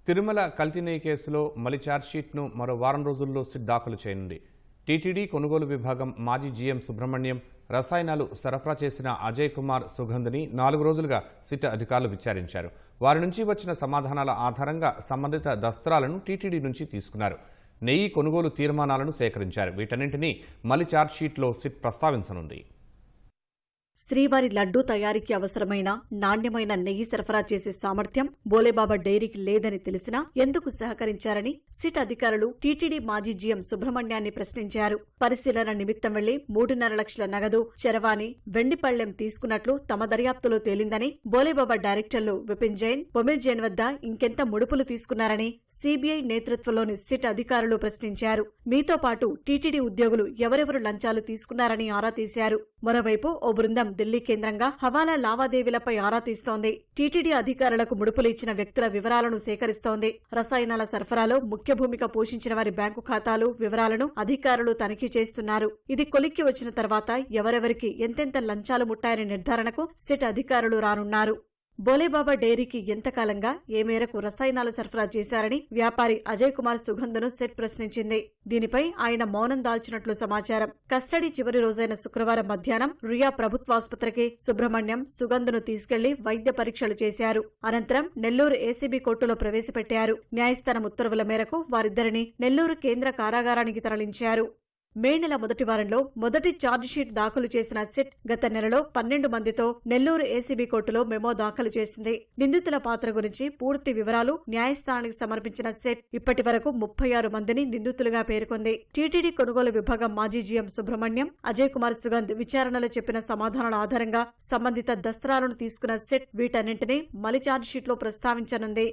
తిరుమల కల్తీ కేసులో మలి ఛార్జ్షీట్ను మరో వారం రోజుల్లో సిట్ దాఖలు చేయనుంది. టీటీడీ కొనుగోలు విభాగం మాజీ జీఎం సుబ్రహ్మణ్యం, రసాయనాలు సరఫరా చేసిన అజయ్ కుమార్ సుగంధ్ని 4 రోజులుగా సిట్ అధికారులు విచారించారు. వారి నుంచి వచ్చిన సమాధానాల ఆధారంగా సంబంధిత దస్త్రాలను టీటీడీ నుంచి తీసుకున్నారు. నెయ్యి కొనుగోలు తీర్మానాలను సేకరించారు. వీటన్నింటినీ మలి ఛార్జ్షీట్లో సిట్ ప్రస్తావించనుంది. శ్రీవారి లడ్డూ తయారీకి అవసరమైన నాణ్యమైన నెయ్యి సరఫరా చేసే సామర్థ్యం బోలేబాబా డైరీకి లేదని తెలిసినా ఎందుకు సహకరించారని సిట్ అధికారులు టీటీడీ మాజీ జీఎం సుబ్రహ్మణ్యాన్ని ప్రశ్నించారు. పరిశీలన నిమిత్తం వెళ్లి 3.5 లక్షల నగదు, చరవాణి, వెండి పళ్లెం తీసుకున్నట్లు తమ దర్యాప్తులో తేలిందని బోలేబాబా డైరెక్టర్లు విపిన్ జైన్, పొమిల్ జైన్ వద్ద ఇంకెంత ముడుపులు తీసుకున్నారని సీబీఐ నేతృత్వంలోని సిట్ అధికారులు ప్రశ్నించారు. మీతో పాటు టీటీడీ ఉద్యోగులు ఎవరెవరు లంచాలు తీసుకున్నారని ఆరా తీశారు. మరోవైపు ఓ బృందం ఢిల్లీ కేంద్రంగా హవాలా లావాదేవీలపై ఆరా తీస్తోంది. టీటీడీ అధికారులకు ముడుపులు ఇచ్చిన వ్యక్తుల వివరాలను సేకరిస్తోంది. రసాయనాల సరఫరాలో ముఖ్య భూమిక పోషించిన వారి బ్యాంకు ఖాతాలు వివరాలను అధికారులు తనిఖీ చేస్తున్నారు. ఇది కొలిక్కి వచ్చిన తర్వాత ఎవరెవరికి ఎంతెంత లంచాలు ముట్టాయనే నిర్ధారణకు సిట్ అధికారులు రానున్నారు. బోలేబాబా డైరీకి ఎంతకాలంగా ఏ మేరకు రసాయనాలు సరఫరా చేశారని వ్యాపారి అజయ్ కుమార్ సుగంధ్ను సిట్ ప్రశ్నించింది. దీనిపై ఆయన మౌనం దాల్చినట్లు సమాచారం. కస్టడీ చివరి రోజైన శుక్రవారం మధ్యాహ్నం రుయా ప్రభుత్వాసుపత్రికి సుబ్రహ్మణ్యం, సుగంధ్ను తీసుకెళ్లి వైద్య పరీక్షలు చేశారు. అనంతరం నెల్లూరు ఏసీబీ కోర్టులో ప్రవేశపెట్టారు. న్యాయస్థానం ఉత్తర్వుల మేరకు వారిద్దరిని నెల్లూరు కేంద్ర కారాగారానికి తరలించారు. మే నెల మొదటి వారంలో మొదటి ఛార్జిషీట్ దాఖలు చేసిన సిట్ గత నెలలో 12 మందితో నెల్లూరు ఏసీబీ కోర్టులో మెమో దాఖలు చేసింది. నిందితుల పాత్ర గురించి పూర్తి వివరాలు న్యాయస్థానానికి సమర్పించిన సిట్ ఇప్పటి వరకు 36 మందిని నిందితులుగా పేర్కొంది. టీటీడీ కొనుగోలు విభాగం మాజీ జీఎం సుబ్రహ్మణ్యం, అజయ్ కుమార్ సుగంధ్ విచారణలో చెప్పిన సమాధానాల ఆధారంగా సంబంధిత దస్త్రాలను తీసుకున్న సిట్ వీటన్నింటినీ మలి ఛార్జిషీట్లో ప్రస్తావించనుంది.